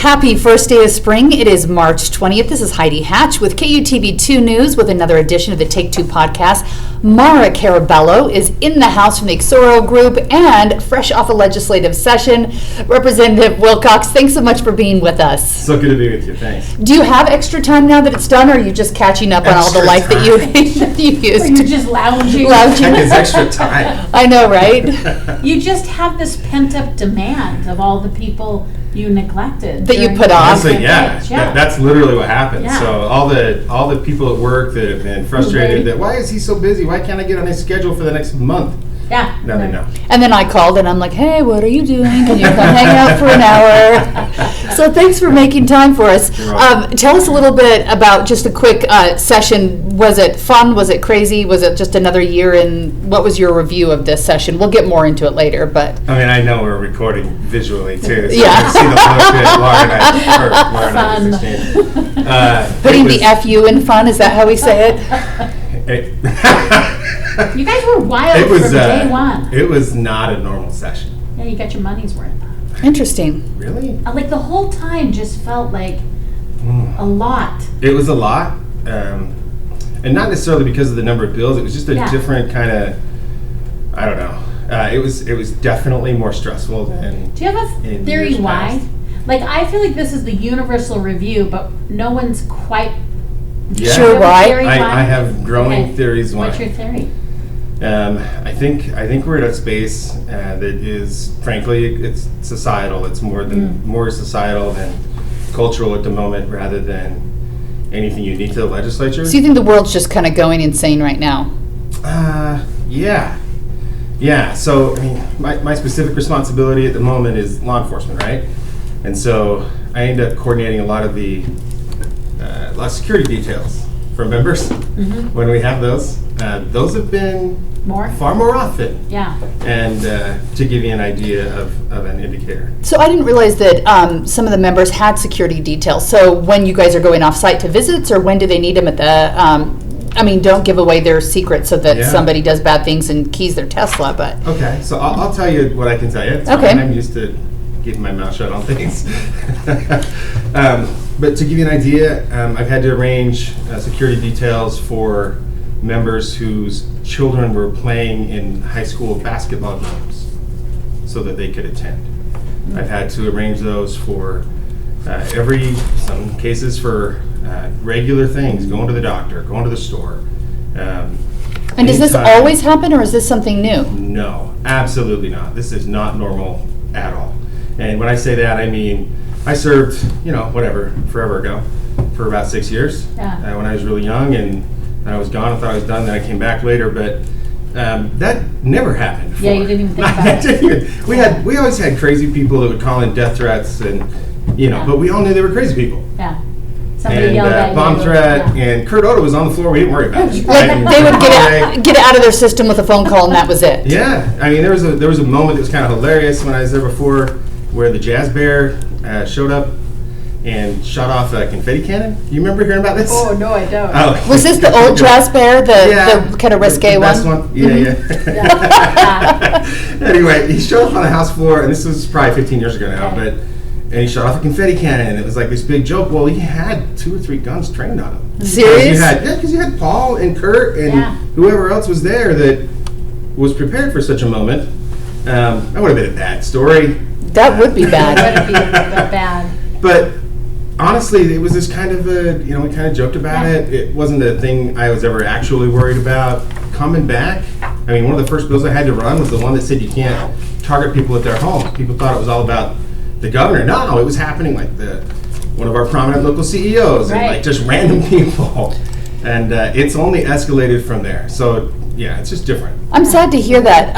Happy first day of spring. It is March 20th. This is Heidi Hatch with KUTV 2 News with another edition of the Take 2 podcast. Maura Carabello is in the house from the Exoro group and fresh off a legislative session. Representative Wilcox, thanks so much for being with us. So good to be with you. Thanks. Do you have extra time now that it's done, or are you just catching up on all the life that you used? Or you're just lounging. Heck is extra time. I know, right? You just have this pent-up demand of all the people you neglected that you put off. Honestly, yeah. That's literally what happened. Yeah. So all the people at work that have been frustrated that why is he so busy? Why can't I get on his schedule for the next month? Yeah. Now they know. And then I called and I'm like, hey, what are you doing? Can you come hang out for an hour? So thanks for making time for us. Tell us a little bit about just a quick session. Was it fun? Was it crazy? Was it just another year? And what was your review of this session? We'll get more into it later, but. I mean, I know we're recording visually too. So yeah. You can see the look that Laura and I just exchanged. Putting the FU in fun, is that how we say it? You guys were wild from day one. It was not a normal session. Yeah, you got your money's worth. Interesting. Really? Like the whole time just felt like a lot. It was a lot. And not necessarily because of the number of bills. It was just a different kind of, I don't know. It was definitely more stressful than. Do you have a theory why? Like, I feel like this is the universal review, but no one's quite sure why. I have growing theories why. What's your theory? I think we're at a space that is, frankly, it's societal. It's more societal than cultural at the moment, rather than anything unique to the legislature. So you think the world's just kind of going insane right now? Yeah. So I mean, my specific responsibility at the moment is law enforcement, right? And so I end up coordinating a lot of security details for members when we have those. Those have been far more often. Yeah. And to give you an idea of an indicator. So I didn't realize that some of the members had security details. So when you guys are going off site to visits, or when do they need them at the, don't give away their secrets so that somebody does bad things and keys their Tesla, but. Okay, so I'll tell you what I can tell you. It's fine. I'm used to keeping my mouth shut on things. But to give you an idea, I've had to arrange security details for members whose children were playing in high school basketball games so that they could attend. I've had to arrange those for some cases for regular things, going to the doctor, going to the store. And does this always happen, or is this something new? No, absolutely not. This is not normal at all. And when I say that, I mean, I served, forever ago, for about 6 years when I was really young, and I was gone. I thought I was done, then I came back later, but that never happened before. Yeah, you didn't even think about it. We always had crazy people that would call in death threats, and but we all knew they were crazy people. Yeah. Somebody yelled at you. Bomb threat, and Kurt Oda was on the floor. We didn't worry about it. They would get it out of their system with a phone call, and that was it. Yeah, I mean, there was a moment that was kind of hilarious when I was there before, where the Jazz Bear showed up and shot off a confetti cannon. You remember hearing about this? Oh, no, I don't. Oh. Was this the old Jazz Bear, the kind of risque the best one? Yeah. Anyway, he showed up on the house floor, and this was probably 15 years ago now, and he shot off a confetti cannon, and it was like this big joke. Well, he had 2 or 3 guns trained on him. Serious? Because you had Paul and Kurt and whoever else was there that was prepared for such a moment. That would have been a bad story. That would be bad. That would be bad. But honestly, it was this kind of we kind of joked about it. It wasn't a thing I was ever actually worried about. Coming back, I mean, one of the first bills I had to run was the one that said you can't target people at their homes. People thought it was all about the governor. No, it was happening like one of our prominent local CEOs and like just random people. And it's only escalated from there. So yeah, it's just different. I'm sad to hear that.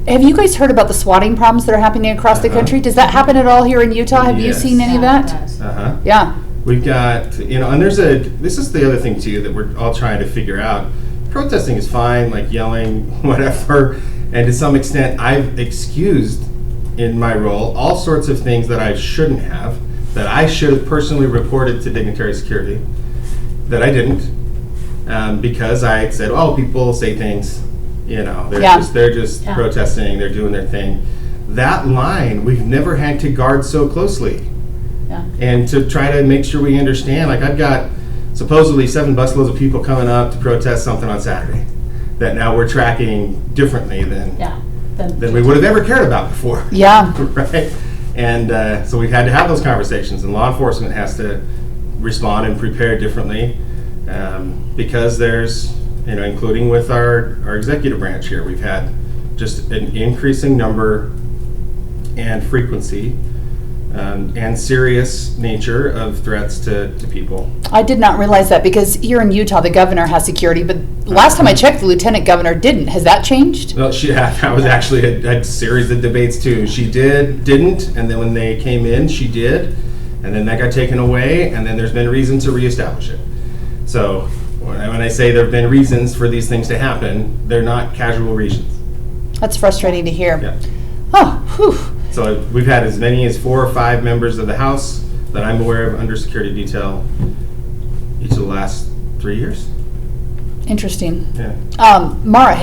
Have you guys heard about the swatting problems that are happening across the country? Does that happen at all here in Utah? Have you seen any of that? Yeah. We've got, and this is the other thing too that we're all trying to figure out. Protesting is fine, like yelling, whatever. And to some extent, I've excused in my role all sorts of things that I shouldn't have, that I should have personally reported to dignitary security, that I didn't, because I said, oh, people say things. They're just protesting, they're doing their thing. That line, we've never had to guard so closely. Yeah. And to try to make sure we understand, like I've got supposedly 7 busloads of people coming up to protest something on Saturday that now we're tracking differently than we would have ever cared about before. Yeah. Right? And so we've had to have those conversations, and law enforcement has to respond and prepare differently because there's, including with our executive branch here, we've had just an increasing number and frequency and serious nature of threats to people. I did not realize that, because here in Utah, the governor has security, but last time I checked, the lieutenant governor didn't. Has that changed? Well, that was actually a series of debates too. She didn't, and then when they came in, she did, and then that got taken away, and then there's been reason to reestablish it. So when I say there have been reasons for these things to happen, they're not casual reasons. That's frustrating to hear. Yeah. Oh, whew. So we've had as many as 4 or 5 members of the House that I'm aware of under security detail each of the last 3 years. Interesting. Yeah. Maura,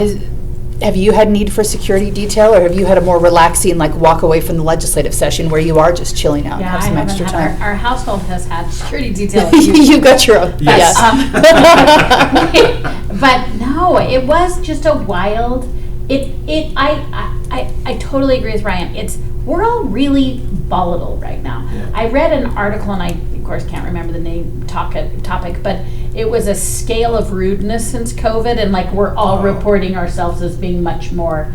have you had need for security detail, or have you had a more relaxing, like, walk away from the legislative session where you are just chilling out and have some extra time? Our household has had security detail. You've got your own. Yes. But no, it was just a wild. I totally agree with Ryan. We're all really volatile right now. Yeah. I read an article, and I of course can't remember the name topic, but it was a scale of rudeness since COVID, and like we're all reporting ourselves as being much more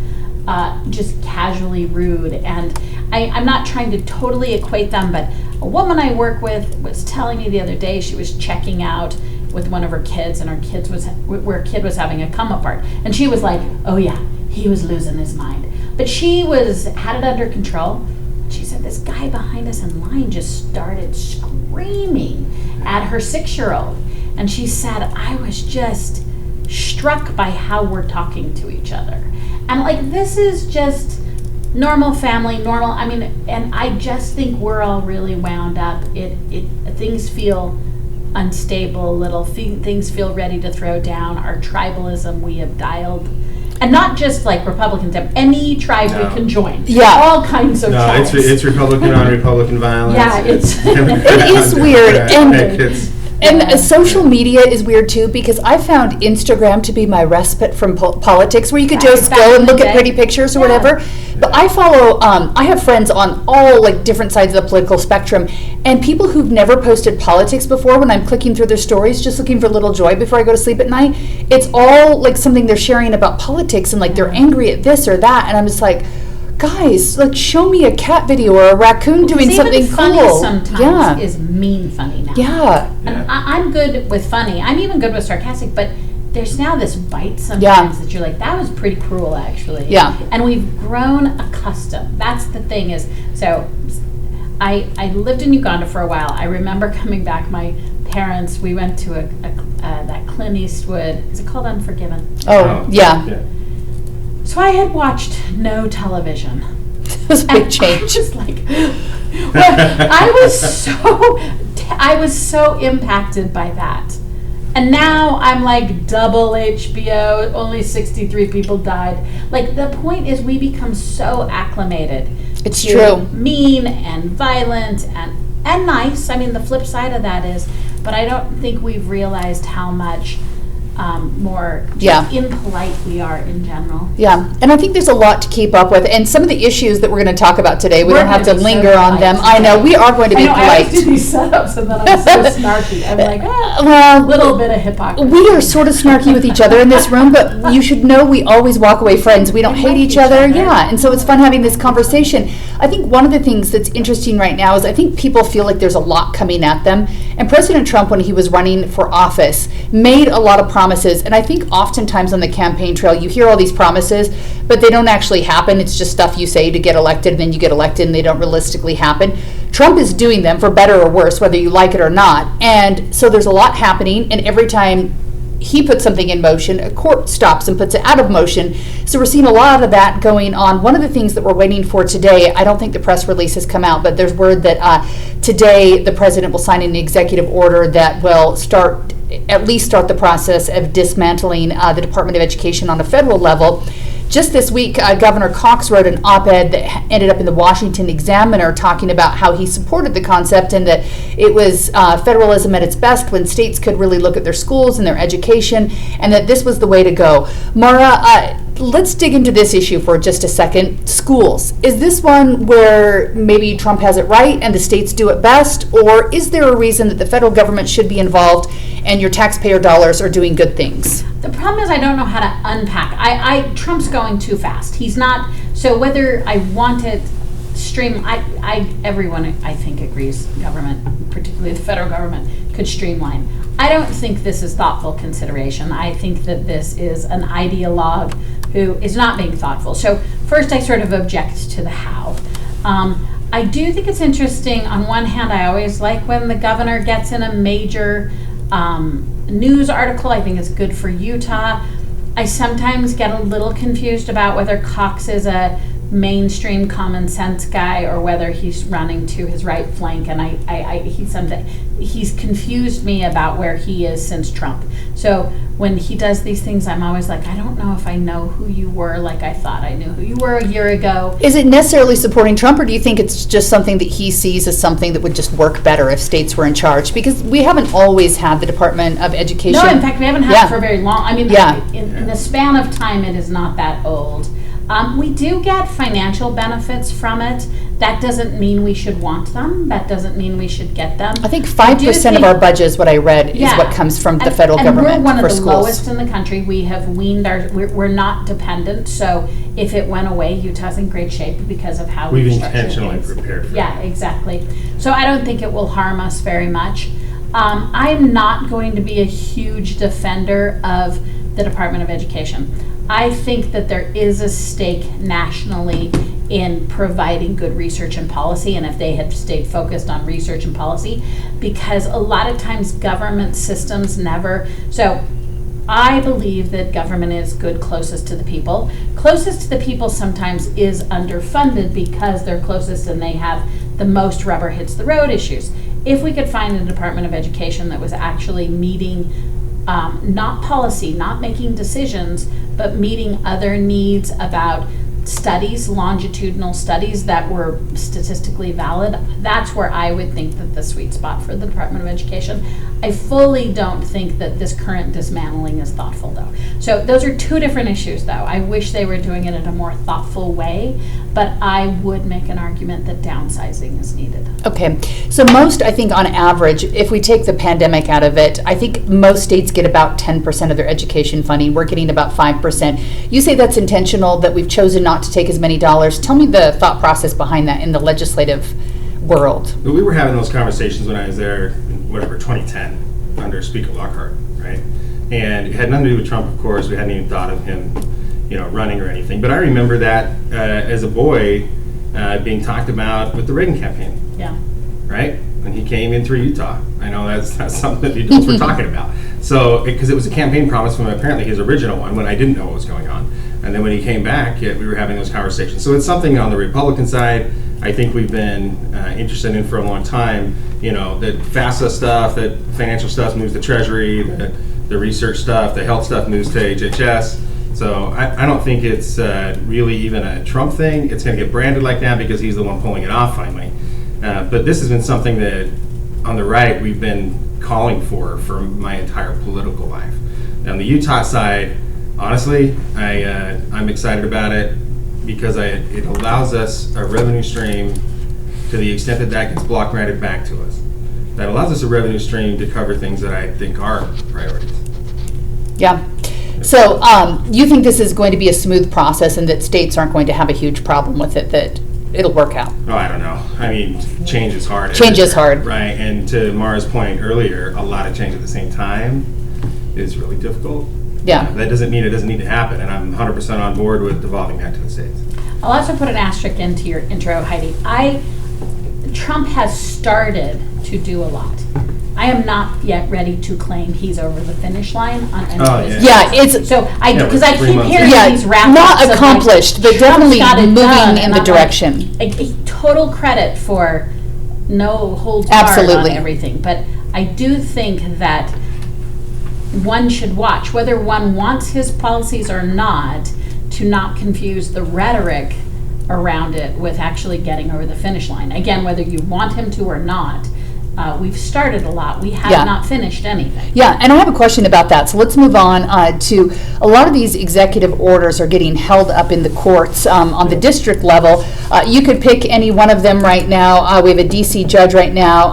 just casually rude. And I'm not trying to totally equate them, but a woman I work with was telling me the other day she was checking out with one of her kids, and her kid was having a come apart, and she was like, "Oh yeah, he was losing his mind," but she had it under control. She said this guy behind us in line just started screaming at her 6-year-old, and she said, "I was just struck by how we're talking to each other," and like this is just normal family, normal. I mean, and I just think we're all really wound up. Things feel unstable, little things feel ready to throw down. Our tribalism we have dialed, and not just like Republicans, any tribe we can join. Yeah, all kinds of tribes. It's Republican on Republican violence. Yeah, it is weird, and social media is weird too, because I found Instagram to be my respite from politics, where you could just go and look at pretty pictures or whatever. But I follow, I have friends on all like different sides of the political spectrum, and people who've never posted politics before, when I'm clicking through their stories, just looking for a little joy before I go to sleep at night, it's all like something they're sharing about politics, and like they're angry at this or that, and I'm just like, guys, like show me a cat video or a raccoon doing something funny cool. Sometimes is mean funny now. Yeah. And I'm good with funny. I'm even good with sarcastic, but there's now this bite sometimes that you're like, that was pretty cruel actually. Yeah. And we've grown accustomed. That's the thing is, so I lived in Uganda for a while. I remember coming back, my parents, we went to that Clint Eastwood, is it called Unforgiven? Oh, yeah. So I had watched no television. It was a big change. I was like, I was so impacted by that. And now I'm like double HBO, only 63 people died. Like the point is we become so acclimated. It's to true. Mean and violent and nice. I mean, the flip side of that is, but I don't think we've realized how much more impolite we are in general. Yeah, and I think there's a lot to keep up with, and some of the issues that we're going to talk about today, we don't have to linger on them. I know, we are going to be polite. I always do these setups and then I'm so snarky. I'm like, well, little bit of hypocrisy. We are sort of snarky with each other in this room, but you should know we always walk away friends. We don't hate each other. Yeah, and so it's fun having this conversation. I think one of the things that's interesting right now is I think people feel like there's a lot coming at them, and President Trump, when he was running for office, made a lot of promises, and I think oftentimes on the campaign trail you hear all these promises, but they don't actually happen. It's just stuff you say to get elected, and then you get elected and they don't realistically happen. Trump is doing them for better or worse, whether you like it or not, and so there's a lot happening, and every time he puts something in motion, a court stops and puts it out of motion. So we're seeing a lot of that going on. One of the things that we're waiting for today, I don't think the press release has come out, but there's word that today the president will sign an executive order that will at least start the process of dismantling the Department of Education on a federal level. just this week, Governor Cox wrote an op-ed that ended up in the Washington Examiner talking about how he supported the concept and that it was federalism at its best when states could really look at their schools and their education, and that this was the way to go. Maura, let's dig into this issue for just a second. Schools. Is this one where maybe Trump has it right and the states do it best, or is there a reason that the federal government should be involved and your taxpayer dollars are doing good things? The problem is I don't know how to unpack. Trump's going too fast. He's not, so whether I want it everyone I think agrees government, particularly the federal government, could streamline. I don't think this is thoughtful consideration. I think that this is an ideologue who is not being thoughtful. So first I sort of object to the how. I do think it's interesting. On one hand, I always like when the governor gets in a major news article. I think it's good for Utah. I sometimes get a little confused about whether Cox is a mainstream common sense guy or whether he's running to his right flank, and he's confused me about where he is since Trump. So when he does these things, I'm always like, I don't know if I know who you were like I thought I knew who you were a year ago. Is it necessarily supporting Trump, or do you think it's just something that he sees as something that would just work better if states were in charge? Because we haven't always had the Department of Education. No, in fact, we haven't had it for very long. I mean, Yeah. in the span of time, it is not that old. We do get financial benefits from it. That doesn't mean we should want them. That doesn't mean we should get them. I think 5% of our budget is what I read is what comes from the federal government and we're one of for the schools. lowest in the country. We have weaned we're not dependent. So if it went away, Utah's in great shape because of how We've structured intentionally things. prepared for Yeah, that. exactly. So I don't think it will harm us very much. I'm not going to be a huge defender of the Department of Education. I think that there is a stake nationally in providing good research and policy, and if they had stayed focused on research and policy, because a lot of times government systems never, so I believe that government is good closest to the people. Closest to the people sometimes is underfunded because they're closest and they have the most rubber hits the road issues. If we could find a Department of Education that was actually meeting not policy, not making decisions, but meeting other needs about studies, longitudinal studies that were statistically valid, that's where I would think that the sweet spot for the Department of Education. I fully don't think that this current dismantling is thoughtful, though. So those are two different issues, though. I wish they were doing it in a more thoughtful way, but I would make an argument that downsizing is needed. Okay, so most, I think on average, if we take the pandemic out of it, I think most states get about 10% of their education funding. We're getting about 5%. You say that's intentional, that we've chosen not to take as many dollars. Tell me the thought process behind that in the legislative world. But we were having those conversations when I was there in 2010 under Speaker Lockhart, right? And it had nothing to do with Trump, of course. We hadn't even thought of him, running or anything. But I remember that as a boy being talked about with the Reagan campaign. Yeah. Right? When he came in through Utah. I know that's something that the adults were talking about. So, because it was a campaign promise from apparently his original one when I didn't know what was going on. And then when he came back, we were having those conversations. So it's something on the Republican side I think we've been interested in for a long time. That FAFSA stuff, that financial stuff moves to Treasury, the research stuff, the health stuff moves to HHS. So I don't think it's really even a Trump thing. It's going to get branded like that because he's the one pulling it off finally. But this has been something that on the right we've been calling for my entire political life. On the Utah side, honestly, I'm excited about it because it allows us a revenue stream to the extent that gets block granted back to us. That allows us a revenue stream to cover things that I think are priorities. Yeah. So you think this is going to be a smooth process and that states aren't going to have a huge problem with it, that it'll work out? Oh, I don't know. I mean, change is hard. Change is hard. Right, and to Maura's point earlier, a lot of change at the same time is really difficult. Yeah. That doesn't mean it doesn't need to happen, and I'm 100% on board with devolving that to the states. I'll also put an asterisk into your intro, Heidi. Trump has started to do a lot. I am not yet ready to claim he's over the finish line on any of this. Yeah, it's So because I keep hearing these wrap-ups not of, accomplished, but definitely moving in the I'm direction. like, a total credit for no holds barred on Absolutely. everything. But I do think that one should watch whether one wants his policies or not to not confuse the rhetoric around it with actually getting over the finish line. Again, whether you want him to or not, we've started a lot. We have not finished anything. Yeah, and I have a question about that. So let's move on to a lot of these executive orders are getting held up in the courts on the district level. You could pick any one of them right now. We have a DC judge right now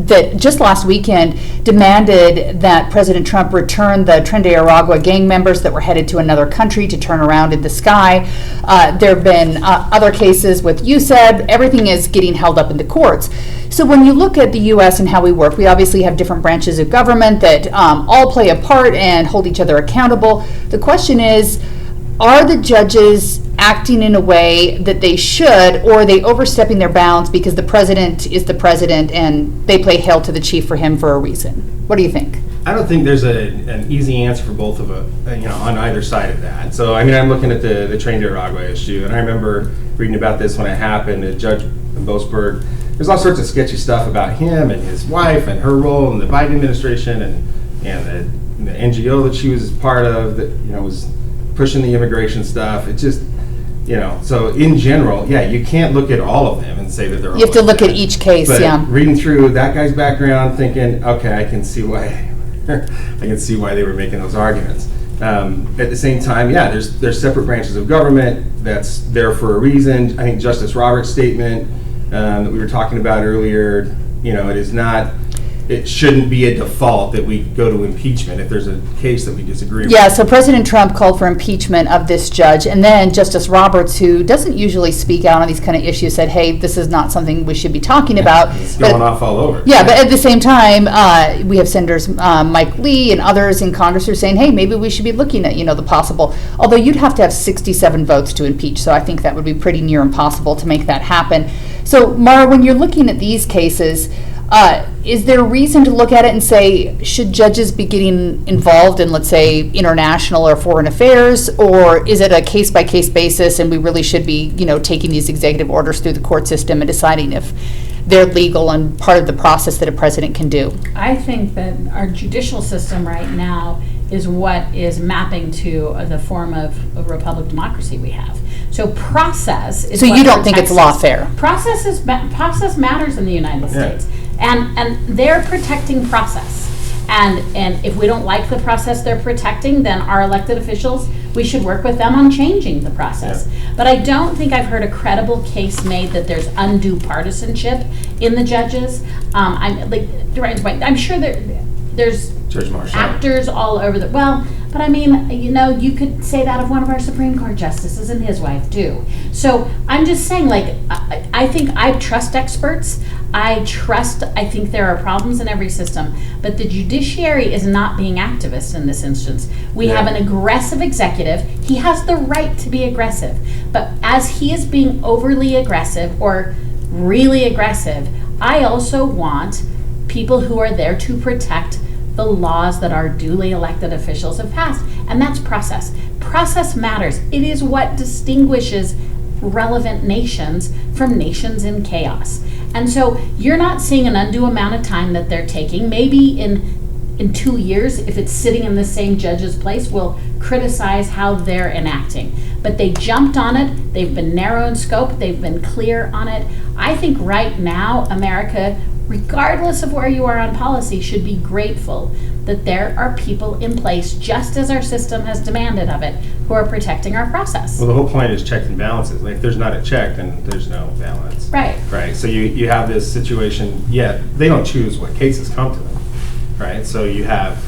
that just last weekend demanded that President Trump return the Tren de Aragua gang members that were headed to another country to turn around in the sky. There have been other cases with USAID. Everything is getting held up in the courts. So when you look at the U.S. and how we work, we obviously have different branches of government that all play a part and hold each other accountable. The question is, are the judges acting in a way that they should, or are they overstepping their bounds because the president is the president and they play hail to the chief for him for a reason? What do you think? I don't think there's an easy answer for both of on either side of that. So, I mean, I'm looking at the Tren de Aragua issue, and I remember reading about this when it happened. Judge Boasberg, there's all sorts of sketchy stuff about him and his wife and her role in the Biden administration and the NGO that she was part of that, was pushing the immigration stuff. It just, so in general, you can't look at all of them and say that they're all You have to look bad. at each case, But reading through that guy's background, thinking, okay, I can see why they were making those arguments. At the same time, there's separate branches of government that's there for a reason. I think Justice Roberts' statement that we were talking about earlier, it is not. It shouldn't be a default that we go to impeachment if there's a case that we disagree with. Yeah, so President Trump called for impeachment of this judge, and then Justice Roberts, who doesn't usually speak out on these kind of issues, said, hey, this is not something we should be talking about. It's going off all over. Yeah, but at the same time, we have Senators Mike Lee and others in Congress who are saying, hey, maybe we should be looking at, the possible, although you'd have to have 67 votes to impeach, so I think that would be pretty near impossible to make that happen. So, Maura, when you're looking at these cases, is there a reason to look at it and say, should judges be getting involved in, let's say, international or foreign affairs, or is it a case-by-case basis and we really should be, taking these executive orders through the court system and deciding if they're legal and part of the process that a president can do? I think that our judicial system right now is what is mapping to the form of republic democracy we have. So process is So what you don't think it's protects us. lawfare? Process matters in the United States. And they're protecting process. And if we don't like the process they're protecting, then our elected officials, we should work with them on changing the process. Yeah. But I don't think I've heard a credible case made that there's undue partisanship in the judges. I'm like Ryan's point. I'm sure there's actors all over the but I mean, you could say that of one of our Supreme Court justices and his wife too. So I'm just saying, I think I trust experts. I think there are problems in every system, but the judiciary is not being activist in this instance. We have an aggressive executive. He has the right to be aggressive, but as he is being overly aggressive or really aggressive, I also want people who are there to protect the laws that our duly elected officials have passed. And that's process. Process matters. It is what distinguishes relevant nations from nations in chaos. And so you're not seeing an undue amount of time that they're taking. Maybe in 2 years, if it's sitting in the same judge's place, we'll criticize how they're enacting. But they jumped on it. They've been narrow in scope. They've been clear on it. I think right now, America, regardless of where you are on policy, should be grateful that there are people in place, just as our system has demanded of it, who are protecting our process. Well, the whole point is checks and balances. If there's not a check, then there's no balance. Right. Right. So you have this situation, they don't choose what cases come to them. Right. So you have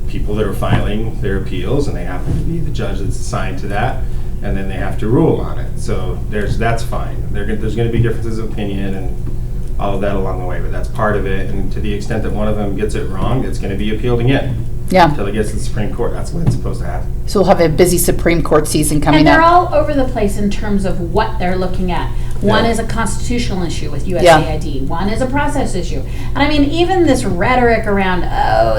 people that are filing their appeals, and they happen to be the judge that's assigned to that, and then they have to rule on it. So that's fine. There's going to be differences of opinion and all of that along the way, but that's part of it. And to the extent that one of them gets it wrong, it's going to be appealed again. Yeah. Until it gets to the Supreme Court. That's when it's supposed to happen. So we'll have a busy Supreme Court season coming up. And they're all over the place in terms of what they're looking at. One is a constitutional issue with USAID. One is a process issue. And I mean, even this rhetoric around,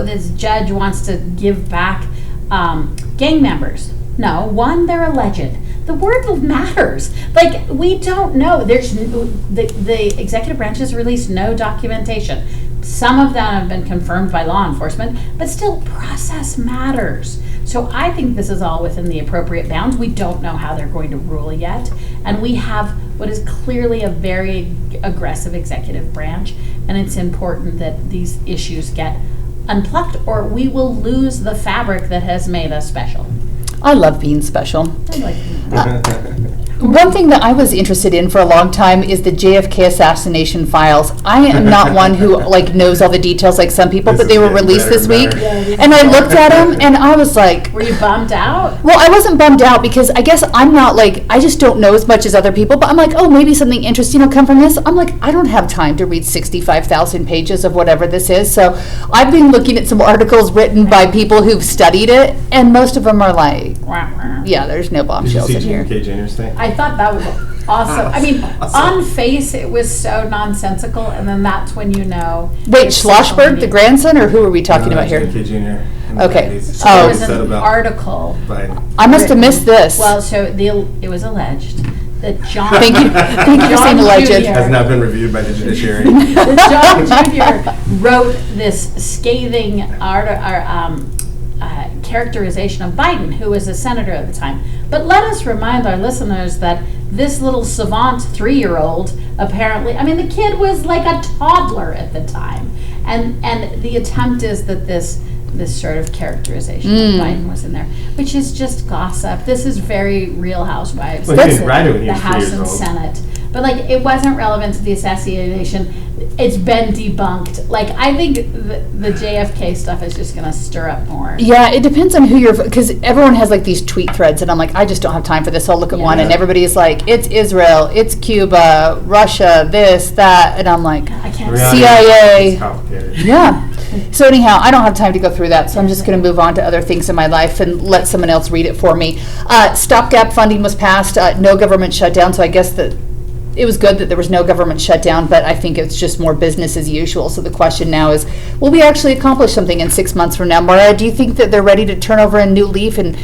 this judge wants to give back gang members. No, one, they're alleged. The word matters. We don't know. There's the executive branch has released no documentation. Some of that have been confirmed by law enforcement, but still, process matters. So I think this is all within the appropriate bounds. We don't know how they're going to rule yet. And we have what is clearly a very aggressive executive branch. And it's important that these issues get unplugged, or we will lose the fabric that has made us special. I love being special. I like One thing that I was interested in for a long time is the JFK assassination files. I am not one who like knows all the details like some people, but they were released this week. And I looked at them and I was like, Were you bummed out? well, I wasn't bummed out because I guess I'm not like, I just don't know as much as other people, but I'm like, oh, maybe something interesting will come from this. I'm like, I don't have time to read 65,000 pages of whatever this is. So I've been looking at some articles written by people who've studied it, and most of them are like, yeah, there's no Did you bombshells see in here. Jimmy K. Jr.'s thing? I thought that was awesome. I mean, on face, it was so nonsensical, and then that's when you know. Wait, it's social Schlossberg, the media. grandson, or who are we talking about here? Jimmy K. Jr. in the Okay. 90s. So Oh. there He was said an about article. Biden. I must have missed this. Well, so it was alleged that John. Thank you for John saying alleged. Jr. Has not been reviewed by the judiciary. that John Jr. wrote this scathing characterization of Biden, who was a senator at the time. But let us remind our listeners that this little savant 3-year-old apparently, I mean, the kid was like a toddler at the time. And the attempt is that this sort of characterization of Biden was in there, which is just gossip. This is very Real Housewives. Well, he didn't write it when he The was 3 House years and old. Senate. But like, it wasn't relevant to the assassination. It's been debunked. Like, I think the JFK stuff is just going to stir up more. Yeah, it depends on who you're, because everyone has like these tweet threads, and I'm like, I just don't have time for this. I'll look at one, and Yeah. everybody is like, it's Israel, it's Cuba, Russia, this, that, and I'm like, I The can't reality see. CIA. is complicated. yeah. So anyhow, I don't have time to go through that, so I'm just going to move on to other things in my life and let someone else read it for me. Stopgap funding was passed, no government shutdown, so I guess that it was good that there was no government shutdown, but I think it's just more business as usual. So the question now is, will we actually accomplish something in 6 months from now? Maura, do you think that they're ready to turn over a new leaf and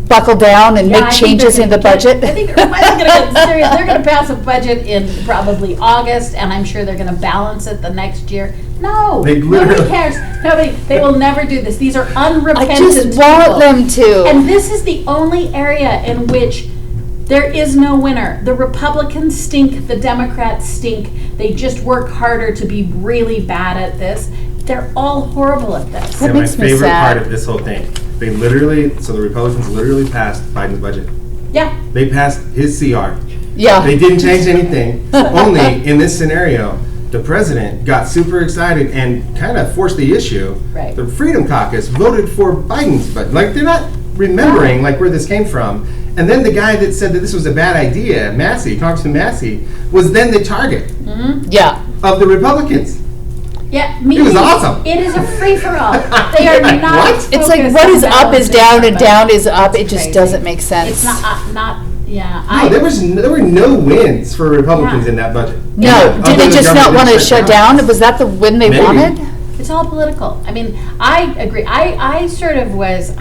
buckle down and Yeah, I make think changes they're in the gonna budget? I think they're finally going to get serious. They're going to pass a budget in probably August, and I'm sure they're going to balance it the next year. No, They nobody literally- cares. Nobody. They will never do this. These are I unrepentant just want people. them to. And this is the only area in which there is no winner. The Republicans stink, the Democrats stink. They just work harder to be really bad at this. They're all horrible at this. That my makes me favorite sad. part of this whole thing, the Republicans literally passed Biden's budget. Yeah. They passed his CR. Yeah. They didn't change anything. Only in this scenario, the president got super excited and kind of forced the issue. Right. The Freedom Caucus voted for Biden's budget. Like, they're not remembering like where this came from. And then the guy that said that this was a bad idea, Congressman Massey, was then the target Yeah. of the Republicans. Yeah, It was awesome. It is a free-for-all. They are Like, not. what? It's like focused what on is up is balancing down and it. down is up. It It's just crazy. doesn't make sense. It's not. Yeah. No, there were no wins for Republicans Yeah. in that budget. No, Other did they than just not government want to shut down? Was that the win they Maybe. wanted? It's all political. I mean, I agree. I sort of was.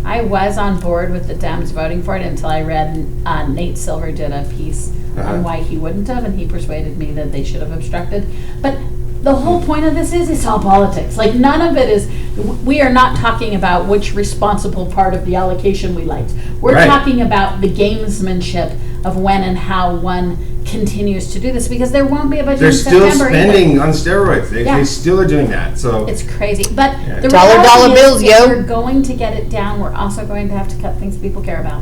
I was on board with the Dems voting for it until I read Nate Silver did a piece on why he wouldn't have, and he persuaded me that they should have obstructed. But the whole point of this is it's all politics. Like, none of it is, we are not talking about which responsible part of the allocation we liked. We're Right. talking about the gamesmanship of when and how one continues to do this, because there won't be a budget They're in still September either. spending on steroids. They Yeah. still are doing that. So It's crazy, but Yeah. the Dollar reality bills, is, yo. if we're going to get it down, we're also going to have to cut things people care about.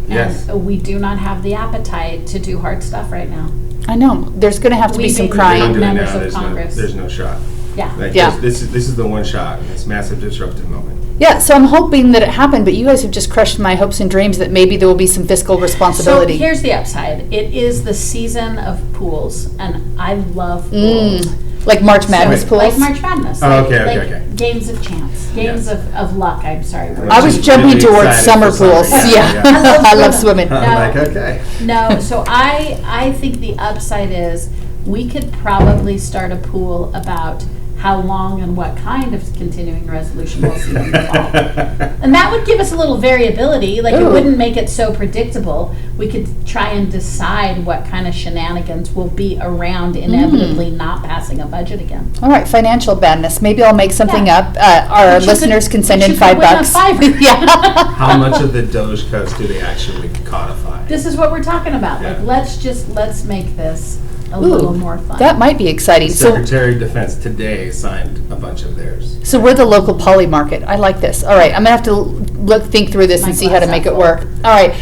Yes. And we do not have the appetite to do hard stuff right now. I know. There's going to have to be We some may be if they don't crying. do it members now, of Congress. there's no shot. Yeah. Like, Yeah. this is the one shot in this massive disruptive moment. Yeah, so I'm hoping that it happened, but you guys have just crushed my hopes and dreams that maybe there will be some fiscal responsibility. So here's the upside. It is the season of pools, and I love pools. Like March Madness So, pools? Like March Madness. Oh, like, okay, like okay. games of chance. Games Yes. of luck, I'm sorry. I was Really jumping towards excited summer for summer, pools. yeah, Yeah, yeah. I love swimming. No. I'm like, okay. No, so I think the upside is we could probably start a pool about how long and what kind of continuing resolution we'll see in the fall. And that would give us a little variability, like it Ooh. wouldn't make it so predictable. We could try and decide what kind of shenanigans will be around inevitably not passing a budget again. All right, financial badness. Maybe I'll make something Yeah. up. Our But you listeners could- can send but in you could win a $5. $5. Yeah. How much of the Doge cuts do they actually codify? This is what we're talking about. Like, Yeah. let's make this a Ooh, little more fun. that might be exciting. So, Secretary of Defense today signed a bunch of theirs. so we're the local poly market. I like this. All right, I'm gonna have to think through this My and see how to glass make half it full. work. All right,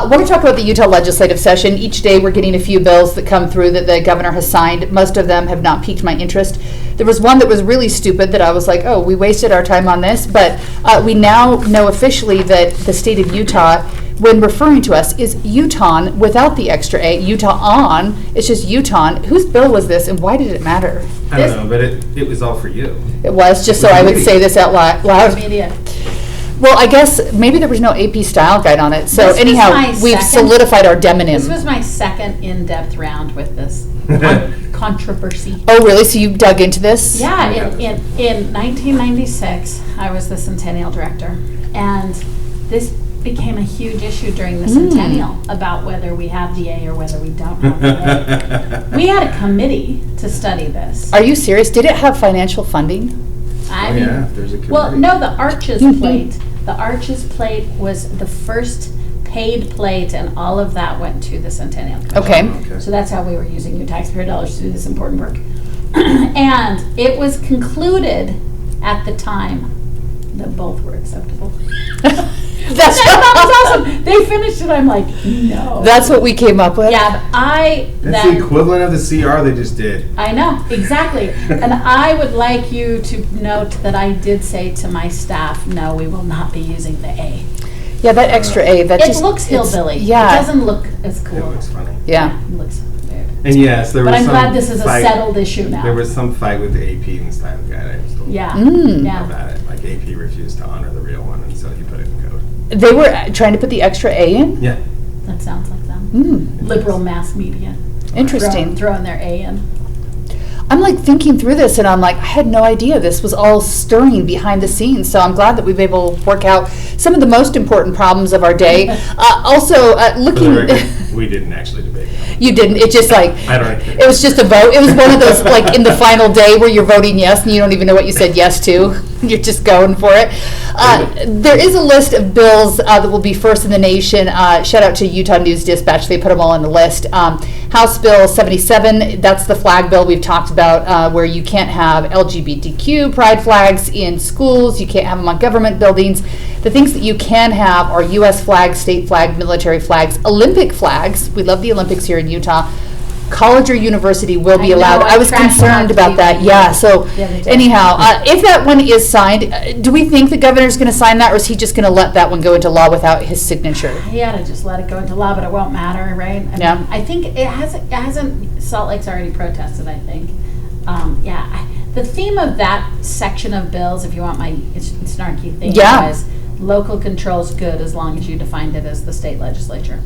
we're gonna talk about the Utah legislative session. Each day, we're getting a few bills that come through that the governor has signed. Most of them have not piqued my interest. There was one that was really stupid that I was like, oh, we wasted our time on this. But we now know officially that the state of Utah, when referring to us, is Utah without the extra A. Utah on. It's just Utah. Whose bill was this, and why did it matter? I don't know, but it was all for you. It was just so I would say this out loud. Media. Well, I guess maybe there was no AP style guide on it. So This was anyhow, my we've second- solidified our This demonym. was my second in-depth round with this controversy. Oh, really? So you dug into this? Yeah, in 1996, I was the Centennial Director, and this became a huge issue during the Centennial about whether we have the A or whether we don't have the A. We had a committee to study this. Are you serious? Did it have financial funding? I Oh, mean, yeah, there's a well, committee. no, the Arches plate. The Arches plate was the first paid plate, and all of that went to the Centennial Commission. Okay. So that's how we were using your taxpayer dollars to do this important work. And it was concluded at the time that both were acceptable. That's That was awesome. They finished it. I'm like, no. That's what we came up with. Yeah, but That's the equivalent of the CR they just did. I know, exactly. And I would like you to note that I did say to my staff, no, we will not be using the A. Yeah, that extra A. That It just looks it's- hillbilly. Yeah. It doesn't look as cool. It looks funny. Yeah. It looks weird. And yes, there was But I'm some glad this is a fight. settled issue now. There was some fight with the AP and style guide. I was told Yeah, Mm. about it. Like AP refused to honor the real one, and so he put it in code. They were trying to put the extra A in? Yeah. That sounds like them. Mm. Liberal mass media. Interesting. Throwing their A in. I'm like thinking through this and I'm like, I had no idea this was all stirring behind the scenes. So I'm glad that we've been able to work out some of the most important problems of our day. Also, For the looking. record, we didn't actually debate that. You didn't. It just like I don't care. it was just a vote. It was one of those like in the final day where you're voting yes and you don't even know what you said yes to. You're just going for it. There is a list of bills that will be first in the nation. Shout out to Utah News Dispatch. They put them all on the list. House Bill 77. That's the flag bill we've talked about, where you can't have LGBTQ pride flags in schools. You can't have them on government buildings. The things that you can have are U.S. flags, state flag, military flags, Olympic flags. We love the Olympics here in Utah. College or university will be I know, allowed. I I was tracked concerned that about that. TV Yeah. So the other day. anyhow, if that one is signed, do we think the governor's going to sign that, or is he just going to let that one go into law without his signature? He ought to just let it go into law, but it won't matter, right? Yeah. I think it hasn't, Salt Lake's already protested, I think. The theme of that section of bills, if you want my snarky thing, Yeah. was local control's good as long as you defined it as the state legislature.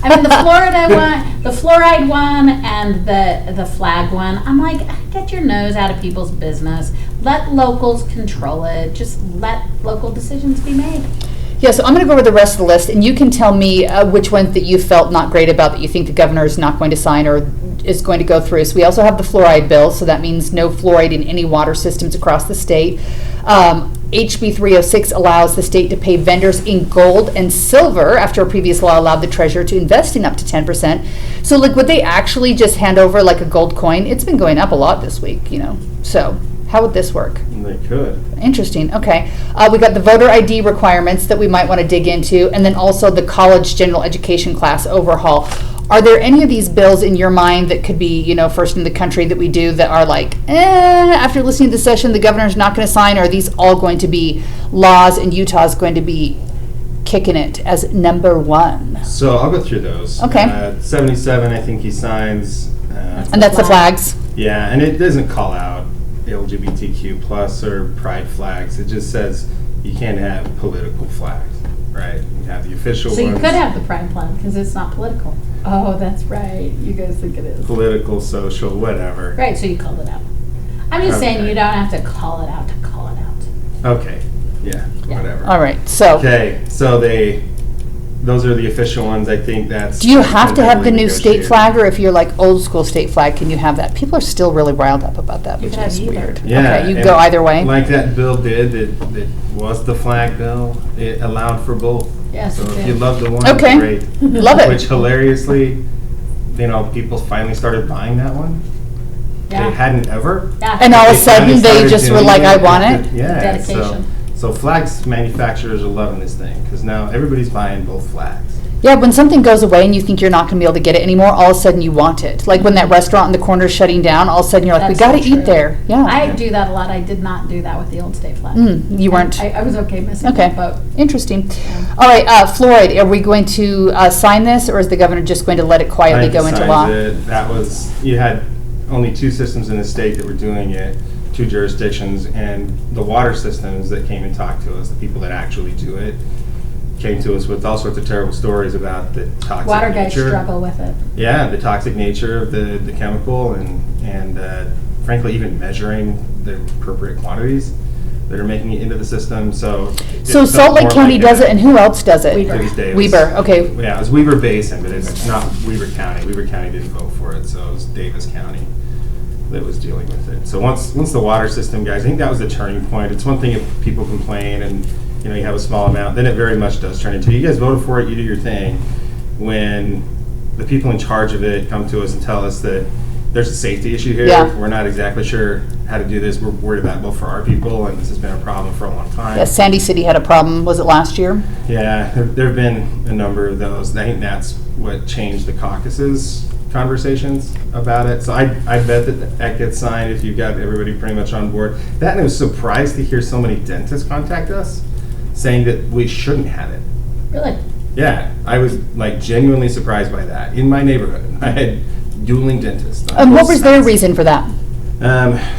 I mean, the Florida one, the fluoride one, and the flag one, I'm like, get your nose out of people's business. Let locals control it. Just let local decisions be made. Yeah, so I'm going to go over the rest of the list, and you can tell me which ones that you felt not great about that you think the governor is not going to sign or is going to go through. So we also have the fluoride bill, so that means no fluoride in any water systems across the state. HB 306 allows the state to pay vendors in gold and silver after a previous law allowed the treasurer to invest in up to 10%. So like, would they actually just hand over like a gold coin? It's been going up a lot this week, you know. So how would this work? They could. Interesting. Okay. We got the voter ID requirements that we might want to dig into, and then also the college general education class overhaul. Are there any of these bills in your mind that could be, you know, first in the country that we do that are like, after listening to the session, the governor's not going to sign? Or are these all going to be laws and Utah's going to be kicking it as number one? So I'll go through those. Okay. 77, I think he signs. And that's the flags. Yeah, and it doesn't call out LGBTQ plus or pride flags. It just says you can't have political flags, right? You have the official So you ones. could have the prime plan because it's not political. Oh, that's right. You guys think it is. Political, social, whatever. Right, so you called it out. I'm just saying Okay. you don't have to call it out to call it out. Okay, yeah, Yeah. whatever. All right, so, Okay, so those are the official ones, I think that's. do you have to have the new state negotiated. flag, or if you're like old school state flag, can you have that? People are still really riled up about that, You which can have is either. weird. Yeah. Okay, you and go either way? Like that bill did, that was the flag bill, it allowed for both. Yes, So it if did. you love the one, Okay. great. Love it. Which hilariously, people finally started buying that one. They Yeah. hadn't ever. Yeah. And all of a They finally sudden, they started just were doing like, I want it? Yeah, Dedication. so flags manufacturers are loving this thing, because now everybody's buying both flags. Yeah, when something goes away and you think you're not going to be able to get it anymore, all of a sudden you want it. Like when that restaurant in the corner is shutting down, all of a sudden you're like, we That's got to so true. eat there. Yeah. I do that a lot. I did not do that with the old state flag. You weren't. I was okay missing Okay. that vote. Interesting. All right, Floyd, are we going to sign this, or is the governor just going to let it quietly I go into signed law? it. That was, you had only 2 systems in the state that were doing it, 2 jurisdictions, and the water systems that came and talked to us, the people that actually do it, came to us with all sorts of terrible stories about the toxic Water guys nature. struggle with it. Yeah, the toxic nature of the chemical, and frankly, even measuring the appropriate quantities that are making it into the system, so. So it Salt felt Lake more County like does a- it, and who else does it? Weber. It was Davis. Weber, okay. Yeah, it was Weber Basin, but it's not Weber County. Weber County didn't vote for it, so it was Davis County that was dealing with it. So once the water system, guys, I think that was the turning point. It's one thing if people complain and, you have a small amount, then it very much does turn into, you guys voted for it, you do your thing. When the people in charge of it come to us and tell us that there's a safety issue here, Yeah. we're not exactly sure how to do this, we're worried about both for our people, and this has been a problem for a long time. Yeah, Sandy City had a problem, was it last year? Yeah, there have been a number of those. I think that's what changed the caucuses conversations about it. So I bet that gets signed if you've got everybody pretty much on board. That, and I was surprised to hear so many dentists contact us saying that we shouldn't have it. Really? Yeah, I was like genuinely surprised by that. In my neighborhood, I had dueling dentists. on And what both was their sides. reason for that?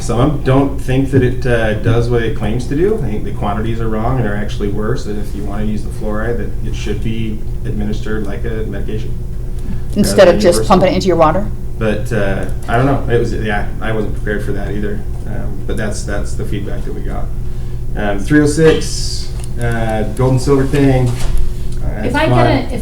Some of them don't think that it does what it claims to do. I think the quantities are wrong and are actually worse, that if you want to use the fluoride, that it should be administered like a medication. Instead of just universal. pumping it into your water? But I don't know. It was, I wasn't prepared for that either. But that's the feedback that we got. 306, gold and silver thing. If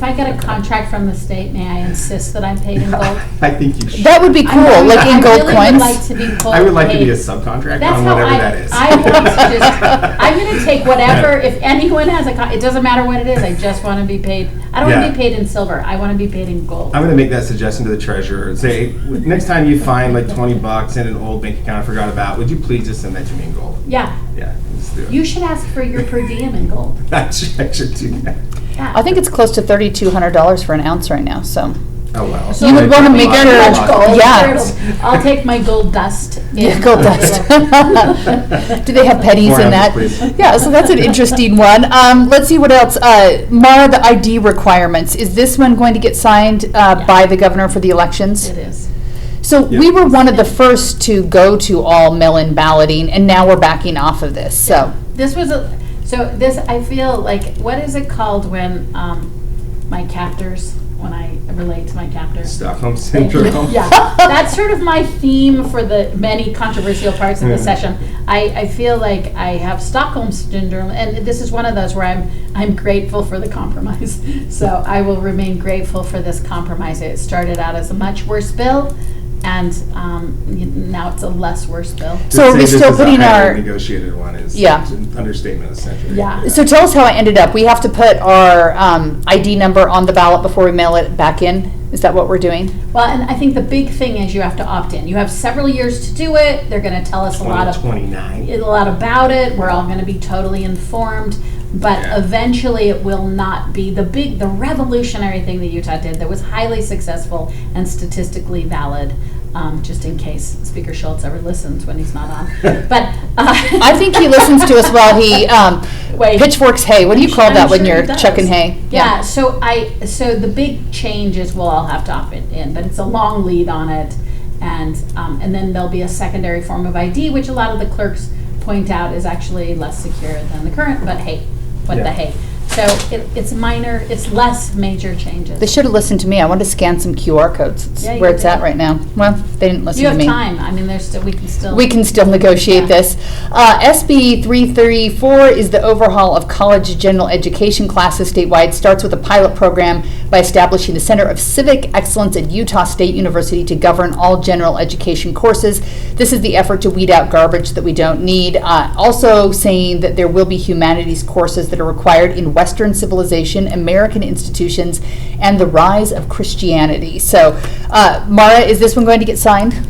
I get a contract from the state, may I insist that I'm paid in gold? I think you should. That would be cool, like in gold I really coins? would like to be gold I would like to be a paid. subcontractor That's on how whatever that is. I want to just, I'm gonna take whatever, if anyone has it doesn't matter what it is, I just want to be paid. I don't want Yeah. to be paid in silver, I want to be paid in gold. I'm going to make that suggestion to the treasurer. Say, next time you find like $20 in an old bank account I forgot about, would you please just send that to me in gold? Yeah, Yeah, let's do it. you should ask for your per diem in gold. I should do that. Yeah. I think it's close to $3,200 for an ounce right now, so. Oh, well. You would wanna make Very sure- much gold. Yeah. I'll take my gold dust. Yeah, in- gold dust. Do they have pennies More in that? ounces, please. Yeah, so that's an interesting one. Let's see what else. Mara, the ID requirements, is this one going to get signed by the governor for the elections? It is. So Yeah. we were one of the first to go to all mail-in balloting, and now we're backing off of this, so. This was I feel like, what is it called when my captors, when I relate to my captors? Stockholm Syndrome. Yeah, that's sort of my theme for the many controversial parts of the Yeah. session. I feel like I have Stockholm Syndrome, and this is one of those where I'm grateful for the compromise. So I will remain grateful for this compromise. It started out as a much worse bill, and now it's a less worse bill. So are we Just say still this is a putting highly our- negotiated one is Yeah. is an understatement of the century. Yeah. So tell us how it ended up. We have to put our ID number on the ballot before we mail it back in? Is that what we're doing? Well, and I think the big thing is you have to opt in. You have several years to do it. They're going to tell us a lot about it. We're all going to be totally informed. But Yeah. eventually it will not be the revolutionary thing that Utah did that was highly successful and statistically valid, just in case Speaker Schultz ever listens when he's not on. But I think he listens to us while he pitchforks hay. What do you call I'm that when sure he you're does. chucking hay? Yeah, so the big change is we'll all have to opt in, but it's a long lead on it. And then there'll be a secondary form of ID, which a lot of the clerks point out is actually less secure than the current, but hey, what the Yeah. hey. So it's minor, it's less major changes. They should have listened to me. I wanted to scan some QR codes. It's Yeah, you where it's did. at right now. Well, they didn't listen You to have me. time. I mean, there's still, we can still. We can still negotiate Yeah. this. SB 334 is the overhaul of college general education classes statewide. Starts with a pilot program by establishing the Center of Civic Excellence at Utah State University to govern all general education courses. This is the effort to weed out garbage that we don't need. Also saying that there will be humanities courses that are required in Western civilization, American institutions, and the rise of Christianity. So, Maura, is this one going to get signed?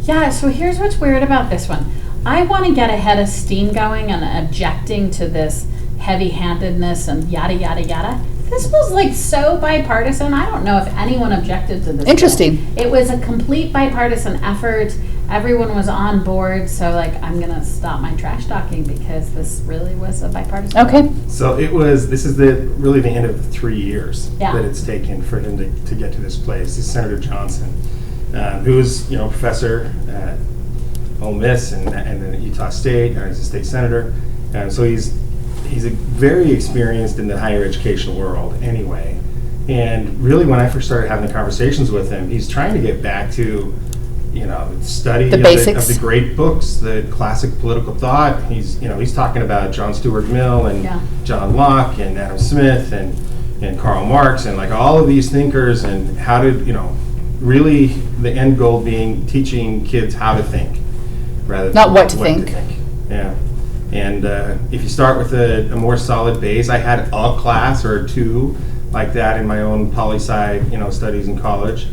Yeah, so here's what's weird about this one. I want to get ahead of steam going and objecting to this heavy-handedness and yada, yada, yada. This was like so bipartisan. I don't know if anyone objected to this. Interesting. Bill. It was a complete bipartisan effort. Everyone was on board. So like, I'm going to stop my trash talking because this really was a bipartisan. Okay. bill. So this is really the end of 3 years Yeah. that it's taken for him to get to this place. This is Senator Johnson, who is, professor at Ole Miss and then at Utah State. He's a state senator. So he's a very experienced in the higher education world anyway. And really, when I first started having the conversations with him, he's trying to get back to, study The basics. of the great books, the classic political thought. He's talking about John Stuart Mill and Yeah. John Locke and Adam Smith and Karl Marx and like all of these thinkers, and how to, really the end goal being teaching kids how to think rather than Not what to think. Yeah. And if you start with a more solid base, I had a class or two like that in my own poli-sci, studies in college.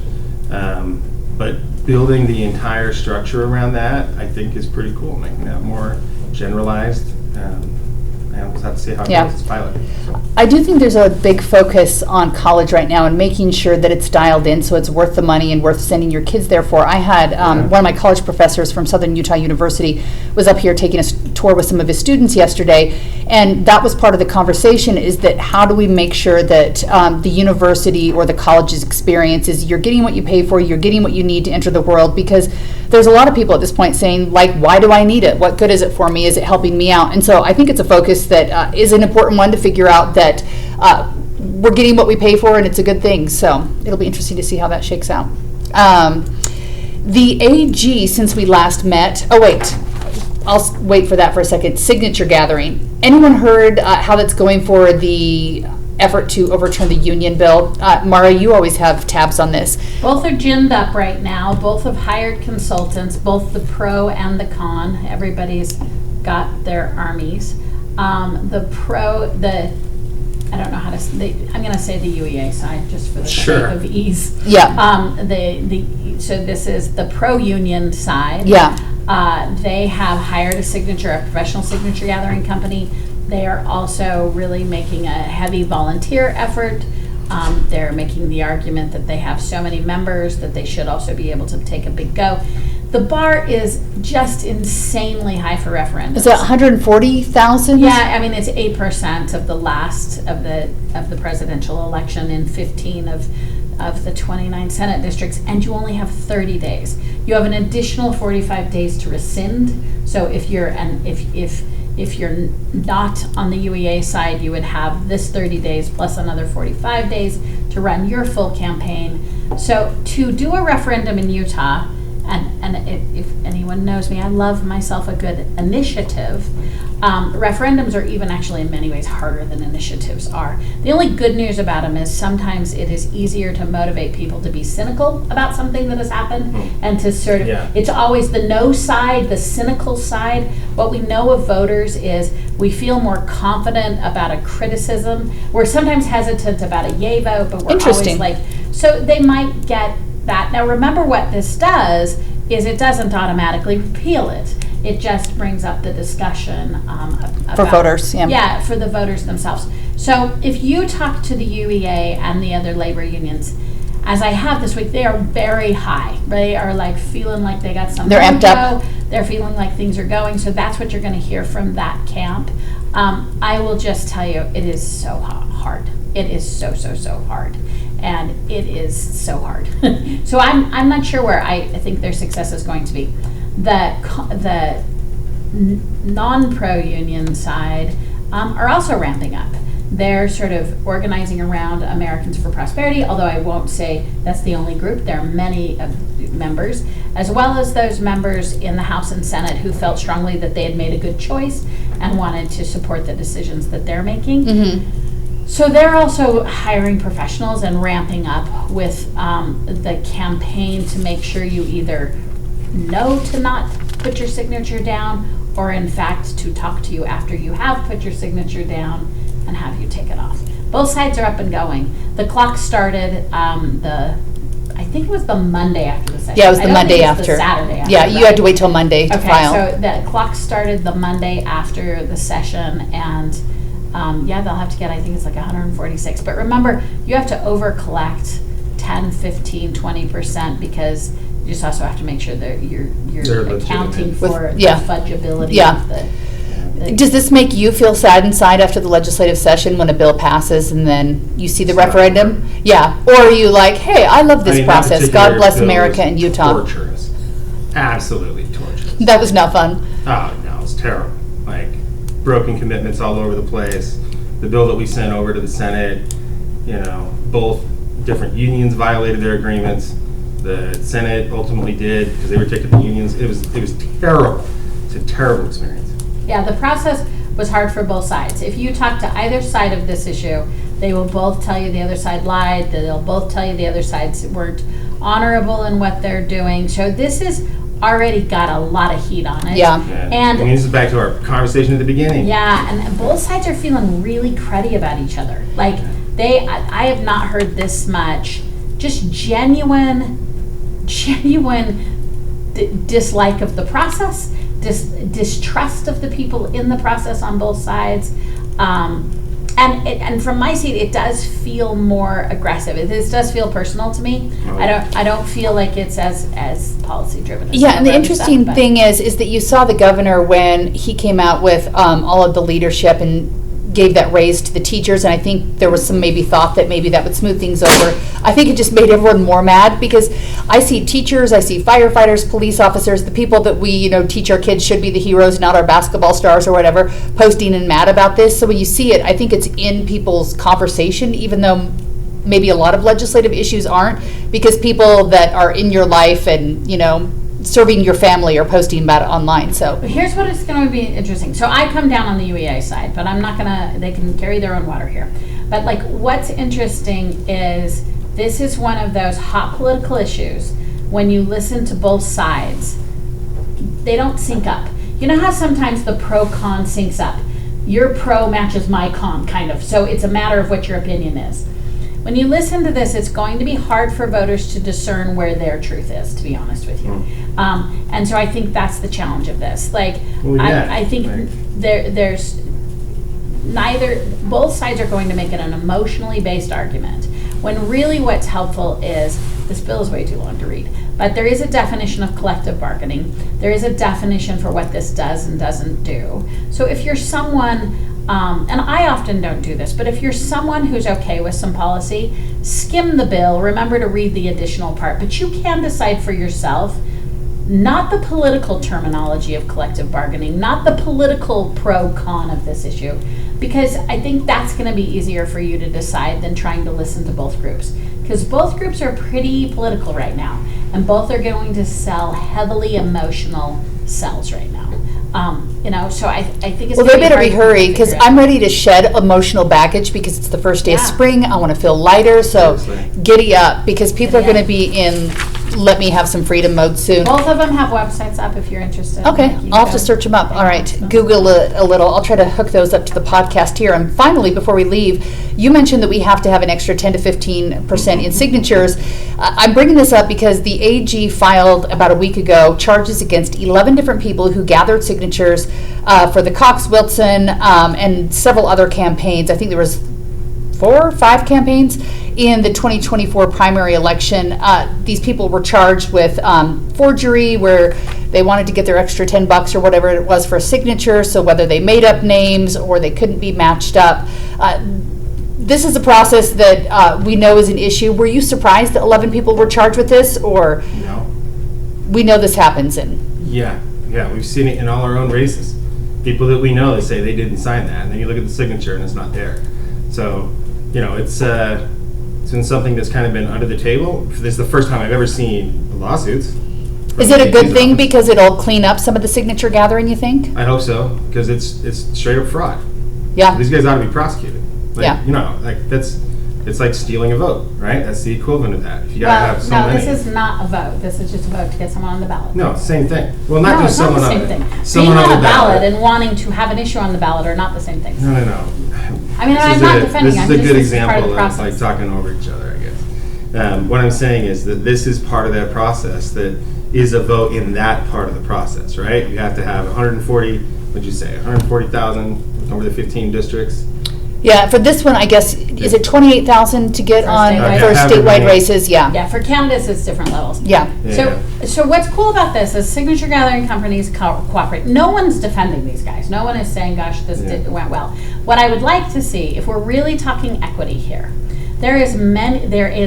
But building the entire structure around that, I think, is pretty cool, making that more generalized. And we'll have to see how it Yeah. goes. It's pilot. So. I do think there's a big focus on college right now and making sure that it's dialed in so it's worth the money and worth sending your kids there for. I had one of my college professors from Southern Utah University was up here taking a tour with some of his students yesterday, and that was part of the conversation, is that how do we make sure that the university or the college's experience is you're getting what you pay for, you're getting what you need to enter the world, because there's a lot of people at this point saying, like, why do I need it? What good is it for me? Is it helping me out? And so I think it's a focus that is an important one to figure out that we're getting what we pay for and it's a good thing. So it'll be interesting to see how that shakes out. The AG, since we last met, I'll wait for that for a second. Signature gathering. Anyone heard how that's going for the effort to overturn the union bill? Maura, you always have tabs on this. Both are ginned up right now. Both have hired consultants, both the pro and the con. Everybody's got their armies. I don't know how to say, I'm going to say the UEA side just for the Sure. sake of ease. Yeah. So this is the pro-union side. Yeah. They have hired a professional signature gathering company. They are also really making a heavy volunteer effort. They're making the argument that they have so many members that they should also be able to take a big go. The bar is just insanely high for referendums. Is it 140,000? Yeah, I mean, it's 8% of the last of the presidential election in 15 of the 29 Senate districts, and you only have 30 days. You have an additional 45 days to rescind. So if you're not on the UEA side, you would have this 30 days plus another 45 days to run your full campaign. So to do a referendum in Utah, and if anyone knows me, I love myself a good initiative. Referendums are even actually in many ways harder than initiatives are. The only good news about them is sometimes it is easier to motivate people to be cynical about something that has happened and to sort of, it's always the no side, the cynical side. What we know of voters is we feel more confident about a criticism. We're sometimes hesitant about a yay vote, but we're always like, so they might get that. Now remember, what this does is it doesn't automatically repeal it. It just brings up the discussion about, for voters. Yeah, for the voters themselves. So if you talk to the UEA and the other labor unions, as I have this week, they are very high. They are like feeling like they got something. They're amped up. They're feeling like things are going. So that's what you're going to hear from that camp. I will just tell you, it is so hard. It is so hard. And it is so hard. So I'm not sure where I think their success is going to be. The non-pro union side are also ramping up. They're sort of organizing around Americans for Prosperity, although I won't say that's the only group. There are many members, as well as those members in the House and Senate who felt strongly that they had made a good choice and wanted to support the decisions that they're making. Mm-hmm. So they're also hiring professionals and ramping up with the campaign to make sure you either know to not put your signature down, or in fact to talk to you after you have put your signature down and have you take it off. Both sides are up and going. The clock started I think it was the Monday after the session. Yeah, it was the I don't Monday think it was after. the Saturday after. Yeah, you had to wait till Monday to Okay, file. so the clock started the Monday after the session, and yeah, they'll have to get, I think it's like 146. But remember, you have to over collect 10, 15, 20% because you just also have to make sure that you're They're accounting legitimate. for the Yeah. fudgeability Yeah. of the Does this make you feel sad inside after the legislative session when a bill passes and then you see the It's not referendum? Yeah. Or are you like, hey, I love this I mean, that process. particular God bless bill America was and Utah. Torturous. Absolutely torturous. That was not fun. Oh, no, it's terrible. Like, broken commitments all over the place. The bill that we sent over to the Senate, both different unions violated their agreements. The Senate ultimately did, because they rejected the unions. It was terrible. It's a terrible experience. Yeah, the process was hard for both sides. If you talk to either side of this issue, they will both tell you the other side lied. They'll both tell you the other sides weren't honorable in what they're doing. So this has already got a lot of heat on it. Yeah. And I mean, this is back to our conversation at the beginning. yeah, and both sides are feeling really cruddy about each other. Like I have not heard this much, just genuine dislike of the process, distrust of the people in the process on both sides. And from my seat, it does feel more aggressive. This does feel personal to me. I don't feel like it's as policy driven. Yeah, and the interesting thing is that you saw the governor when he came out with all of the leadership and gave that raise to the teachers, and I think there was some maybe thought that maybe that would smooth things over. I think it just made everyone more mad because I see teachers, I see firefighters, police officers, the people that we teach our kids should be the heroes, not our basketball stars or whatever, posting and mad about this. So when you see it, I think it's in people's conversation, even though maybe a lot of legislative issues aren't, because people that are in your life and serving your family or posting about it online. So here's what is going to be interesting. So I come down on the UEA side, but I'm not gonna. They can carry their own water here. But like, what's interesting is this is one of those hot political issues. When you listen to both sides, they don't sync up. You know how sometimes the pro-con syncs up. Your pro matches my con, kind of. So it's a matter of what your opinion is. When you listen to this, it's going to be hard for voters to discern where their truth is, to be honest with you. And so I think that's the challenge of this. Like, I think there's both sides are going to make it an emotionally based argument, when really what's helpful is, this bill is way too long to read, but there is a definition of collective bargaining. There is a definition for what this does and doesn't do. So if you're someone, and I often don't do this, but if you're someone who's okay with some policy, skim the bill, remember to read the additional part, but you can decide for yourself, not the political terminology of collective bargaining, not the political pro-con of this issue, because I think that's going to be easier for you to decide than trying to listen to both groups. Because both groups are pretty political right now, and both are going to sell heavily emotional sells right now. So I think it's well, they better be hurry, because I'm ready to shed emotional baggage because it's the first day of Yeah. spring. I want to feel lighter, so Seriously. giddy up, because people are Giddy going to be in let me have some freedom mode soon. Both of them have websites up if you're interested. Okay, Like, you I'll have to go- search them up. All right, Google it a little. I'll try to hook those up to the podcast here. And finally, before we leave, you mentioned that we have to have an extra 10 to 15% in signatures. I'm bringing this up because the AG filed about a week ago charges against 11 different people who gathered signatures for the Cox-Wilson and several other campaigns. I think there was 4 or 5 campaigns in the 2024 primary election. These people were charged with forgery, where they wanted to get their extra $10 or whatever it was for a signature, so whether they made up names or they couldn't be matched up. This is a process that we know is an issue. Were you surprised that 11 people were charged with this, or No. we know this happens in? Yeah, we've seen it in all our own races. People that we know, they say they didn't sign that, and then you look at the signature and it's not there. So, it's been something that's kind of been under the table. This is the first time I've ever seen lawsuits. Is it a good thing because it'll clean up some of the signature gathering, you think? I hope so, because it's straight up fraud. Yeah. These guys ought to be prosecuted. Yeah. It's like stealing a vote, right? That's the equivalent of that. If you gotta have so many. This is not a vote. This is just a vote to get someone on the ballot. No, same thing. Well, not just someone on the same thing. someone Being on the a ballot and wanting to have an issue on the ballot are not the same things. No. I mean, I'm not defending. This is a good part of example the of like talking over each other, I guess. What I'm saying is that this is part of that process that is a vote in that part of the process, right? You have to have 140,000 over the 15 districts. Yeah, for this one, I guess, is it 28,000 to get For on statewide. for Okay, statewide races? Yeah. Yeah, for candidates, it's different levels. Yeah. So what's cool about this is signature gathering companies cooperate. No one's defending these guys. No one is saying, gosh, this went well. What I would like to see, if we're really talking equity here, there is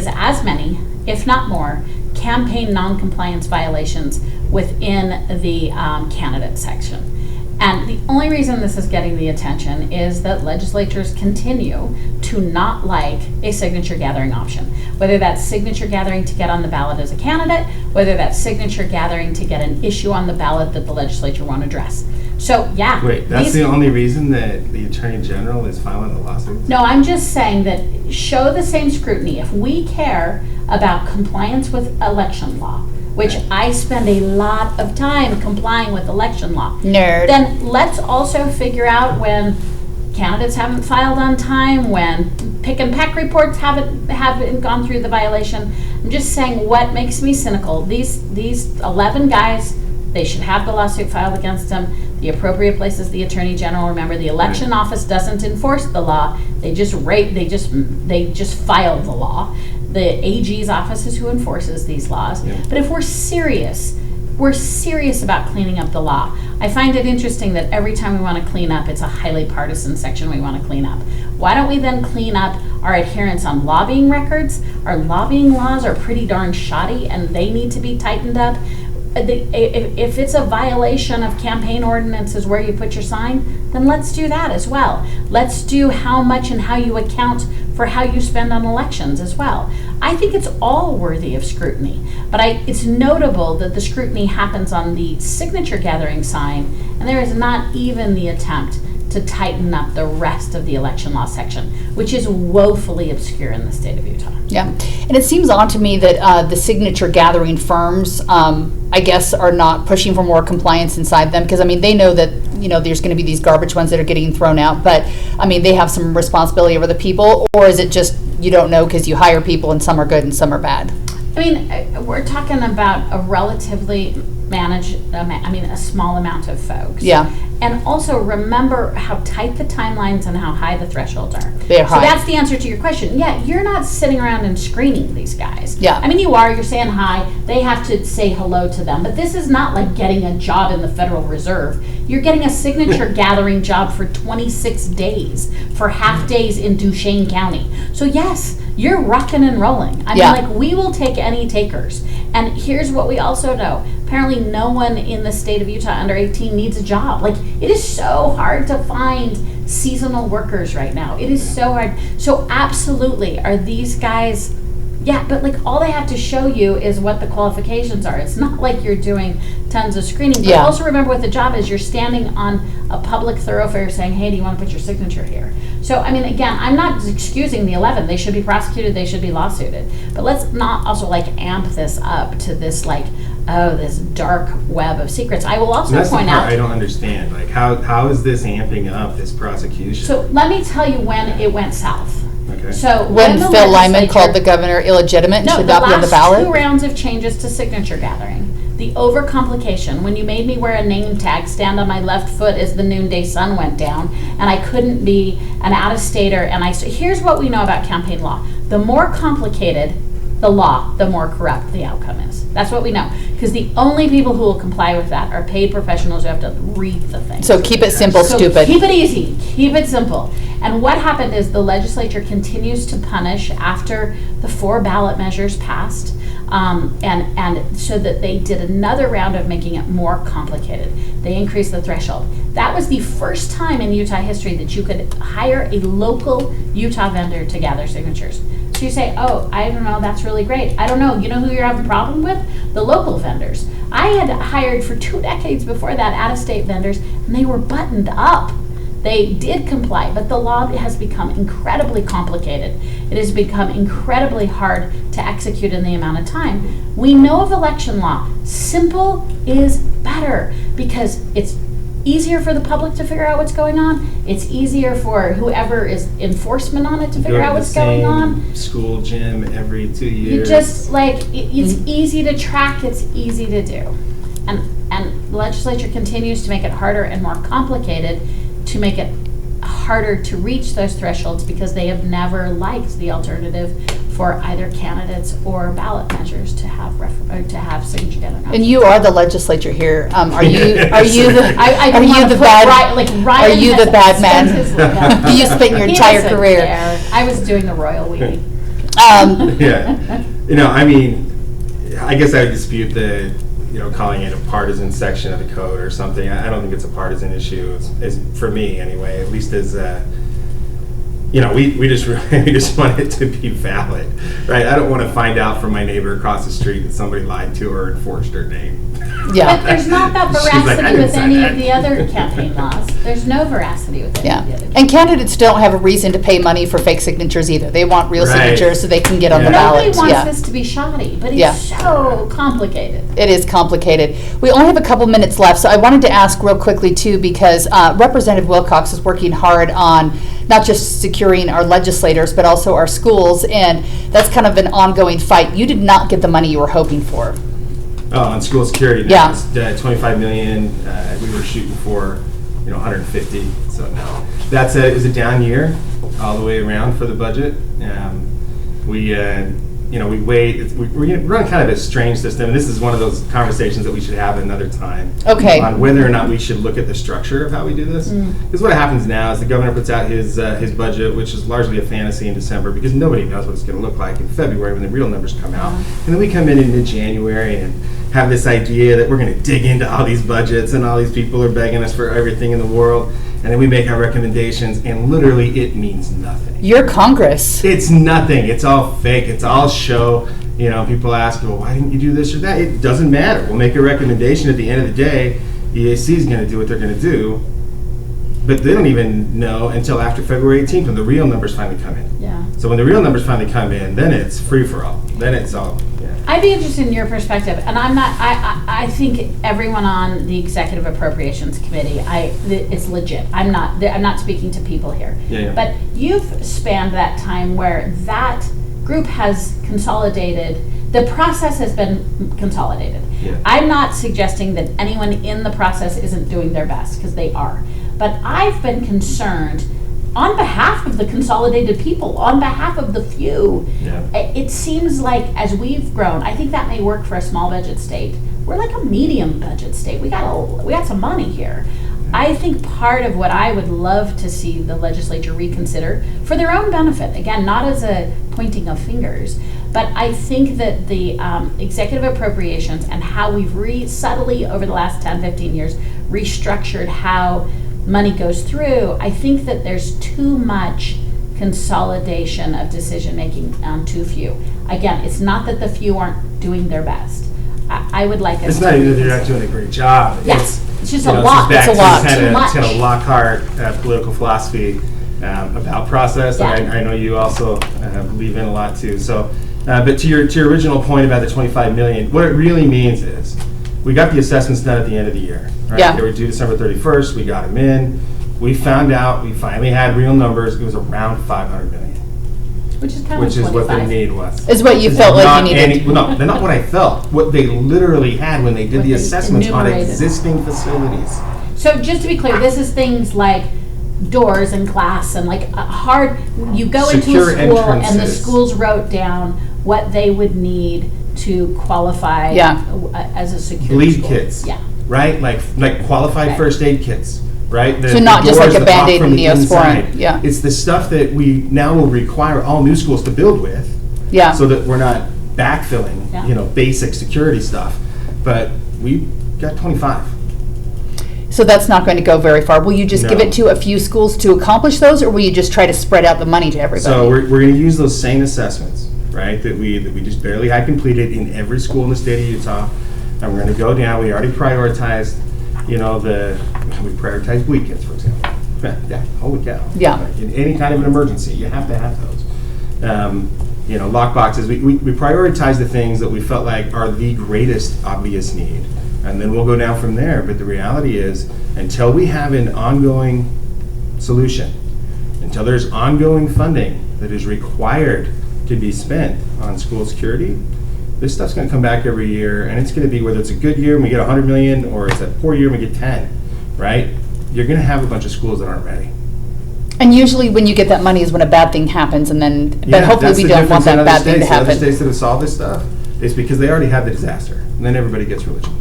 as many, if not more, campaign non-compliance violations within the candidate section. And the only reason this is getting the attention is that legislatures continue to not like a signature gathering option. Whether that's signature gathering to get on the ballot as a candidate, whether that's signature gathering to get an issue on the ballot that the legislature won't address. So, yeah. Wait, that's the only reason that the Attorney General is filing the lawsuit? No, I'm just saying that show the same scrutiny. If we care about compliance with election law, which I spend a lot of time complying with election law. Nerd. Then let's also figure out when candidates haven't filed on time, when pick and pack reports haven't gone through the violation. I'm just saying what makes me cynical. These 11 guys, they should have the lawsuit filed against them. The appropriate place is the Attorney General. Remember, the election office doesn't enforce the law. They just file the law. The AG's office is who enforces these laws. Yeah. But if we're serious about cleaning up the law. I find it interesting that every time we want to clean up, it's a highly partisan section we want to clean up. Why don't we then clean up our adherence on lobbying records? Our lobbying laws are pretty darn shoddy and they need to be tightened up. If it's a violation of campaign ordinances where you put your sign, then let's do that as well. Let's do how much and how you account for how you spend on elections as well. I think it's all worthy of scrutiny, but it's notable that the scrutiny happens on the signature gathering sign, and there is not even the attempt to tighten up the rest of the election law section, which is woefully obscure in the state of Utah. Yeah, and it seems odd to me that the signature gathering firms, I guess, are not pushing for more compliance inside them, because I mean they know that there's going to be these garbage ones that are getting thrown out, but I mean they have some responsibility over the people, or is it just you don't know because you hire people and some are good and some are bad? I mean, we're talking about a relatively a small amount of folks. Yeah. And also remember how tight the timelines and how high the thresholds are. They're high. So that's the answer to your question. Yeah, you're not sitting around and screening these guys. Yeah. I mean, you're saying hi. They have to say hello to them. But this is not like getting a job in the Federal Reserve. You're getting a signature gathering job for 26 days for half days in Duchesne County. So yes, you're rocking and rolling. I mean, we will take any takers. And here's what we also know. Apparently no one in the state of Utah under 18 needs a job. It is so hard to find seasonal workers right now. It is so hard. So absolutely, are these guys, but all they have to show you is what the qualifications are. It's not like you're doing tons of screening. But also remember what the job is. You're standing on a public thoroughfare saying, hey, do you want to put your signature here? So, I mean, again, I'm not excusing the 11. They should be prosecuted. They should be lawsuited. But let's not also amp this up to this this dark web of secrets. I will also point out. I don't understand. How is this amping up this prosecution? So let me tell you when it went south. Okay. So when Phil Lyman called the governor illegitimate and should not be on the ballot? The last 2 rounds of changes to signature gathering. The overcomplication, when you made me wear a name tag, stand on my left foot as the noonday sun went down, and I couldn't be an out-of-stater, here's what we know about campaign law. The more complicated the law, the more corrupt the outcome is. That's what we know. Because the only people who will comply with that are paid professionals who have to read the thing. So keep it simple, stupid. Keep it easy. Keep it simple. And what happened is the legislature continues to punish after the 4 ballot measures passed. And so that they did another round of making it more complicated. They increased the threshold. That was the first time in Utah history that you could hire a local Utah vendor to gather signatures. So you say, oh, I don't know, that's really great. I don't know, you know who you're having a problem with? The local vendors. I had hired for 2 decades before that out-of-state vendors, and they were buttoned up. They did comply, but the law has become incredibly complicated. It has become incredibly hard to execute in the amount of time. We know of election law. Simple is better because it's easier for the public to figure out what's going on. It's easier for whoever is enforcement on it to figure out what's going on. School gym every 2 years. You just it's easy to track. It's easy to do, and the legislature continues to make it harder and more complicated, to make it harder to reach those thresholds because they have never liked the alternative for either candidates or ballot measures to have signature gathering. And you are the legislature here. Are you the bad man? You spent your entire career. I was doing the royal we. Yeah, I mean, I guess I would dispute the, calling it a partisan section of the code or something. I don't think it's a partisan issue. It's for me anyway, at least as we just want it to be valid, right? I don't want to find out from my neighbor across the street that somebody lied to her and forged her name. Yeah. But there's not that veracity with any of the other campaign laws. There's no veracity with any of the other. And candidates don't have a reason to pay money for fake signatures either. They want real signatures so they can get on the ballot. Nobody wants this to be shoddy, but it's so complicated. It is complicated. We only have a couple minutes left, so I wanted to ask real quickly too, because Representative Wilcox is working hard on not just securing our legislators, but also our schools, and that's kind of an ongoing fight. You did not get the money you were hoping for. Oh, on school security, yeah. It's $25 million. We were shooting for, 150. So no, it was a down year all the way around for the budget. We run kind of a strange system, and this is one of those conversations that we should have another time. Okay. On whether or not we should look at the structure of how we do this. Because what happens now is the governor puts out his budget, which is largely a fantasy in December, because nobody knows what it's going to look like in February when the real numbers come out. And then we come in mid-January and have this idea that we're going to dig into all these budgets and all these people are begging us for everything in the world. And then we make our recommendations, and literally it means nothing. You're Congress. It's nothing. It's all fake. It's all show. People ask, well, why didn't you do this or that? It doesn't matter. We'll make a recommendation at the end of the day. EAC is going to do what they're going to do. But they don't even know until after February 18th when the real numbers finally come in. Yeah. So when the real numbers finally come in, then it's free for all. Then it's all. I'd be interested in your perspective, and I think everyone on the Executive Appropriations Committee, it's legit. I'm not speaking to people here. Yeah. But you've spanned that time where that group has consolidated. The process has been consolidated. Yeah. I'm not suggesting that anyone in the process isn't doing their best, because they are. But I've been concerned on behalf of the consolidated people, on behalf of the few. Yeah. It seems like as we've grown, I think that may work for a small budget state. We're like a medium budget state. We got some money here. I think part of what I would love to see the legislature reconsider for their own benefit, again, not as a pointing of fingers, but I think that the executive appropriations and how we've subtly over the last 10, 15 years restructured how money goes through, I think that there's too much consolidation of decision making on too few. Again, it's not that the few aren't doing their best. I would like us It's not even that they're not doing a great job. Yes, it's just a lot. It's a lot. Kind Too of much. Lockhart political philosophy about process. Yeah. I know you also believe in a lot too. So, but to your original point about the $25 million, what it really means is we got the assessments done at the end of the year. Right? Yeah. They were due December 31st. We got them in. We found out. We finally had real numbers. It was around $500 million. Which is kind Which of is what the 25. need was. Is what you felt like you needed. No, they're not what I felt. What they literally had when they did What the they assessments on enumerated. existing facilities. So just to be clear, this is things like doors and glass and like hard, you go Secure into a school and the entrances. schools wrote down what they would need to qualify as a secure Bleed school. kits. Yeah. Right? Like qualified Right. first aid kits. Right? So not just like doors a that lock Band-Aid from and the Neosporin. inside. Yeah. It's the stuff that we now will require all new schools to build with. Yeah. So that we're not backfilling, Yeah. basic security stuff. But we got 25. So that's not going to go very far. Will you just give No. it to a few schools to accomplish those, or will you just try to spread out the money to everybody? So we're going to use those same assessments, right, that we just barely had completed in every school in the state of Utah. And we're going to go down. We already prioritized, we prioritized weekends, for example. Yeah, holy cow. Yeah. Like in any kind of an emergency, you have to have those. Lock boxes. We prioritize the things that we felt like are the greatest obvious need. And then we'll go down from there. But the reality is, until we have an ongoing solution, until there's ongoing funding that is required to be spent on school security, this stuff's going to come back every year, and it's going to be, whether it's a good year and we get 100 million, or it's a poor year and we get 10, right? You're going to have a bunch of schools that aren't ready. And usually when you get that money is when a bad thing happens, and then, but Yeah, hopefully that's we the don't want difference in that other bad thing to states. The happen. Other states that have solved this stuff, it's because they already had the disaster, and then everybody gets religion.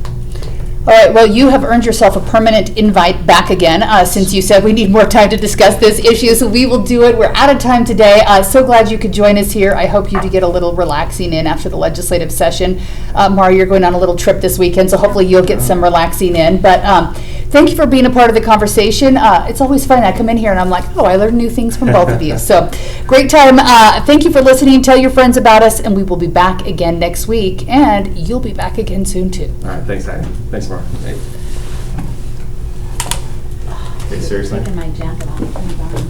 All right, well, you have earned yourself a permanent invite back again, since you said we need more time to discuss this issue, so we will do it. We're out of time today. So glad you could join us here. I hope you do get a little relaxing in after the legislative session. Maura, you're going on a little trip this weekend, so hopefully you'll get some relaxing in. But thank you for being a part of the conversation. It's always fun. I come in here and I'm like, oh, I learned new things from both of you. So great time. Thank you for listening. Tell your friends about us, and we will be back again next week, and you'll be back again soon, too. All right, thanks, Heidi. Thanks, Mark. Hey, seriously? Taking my jacket off.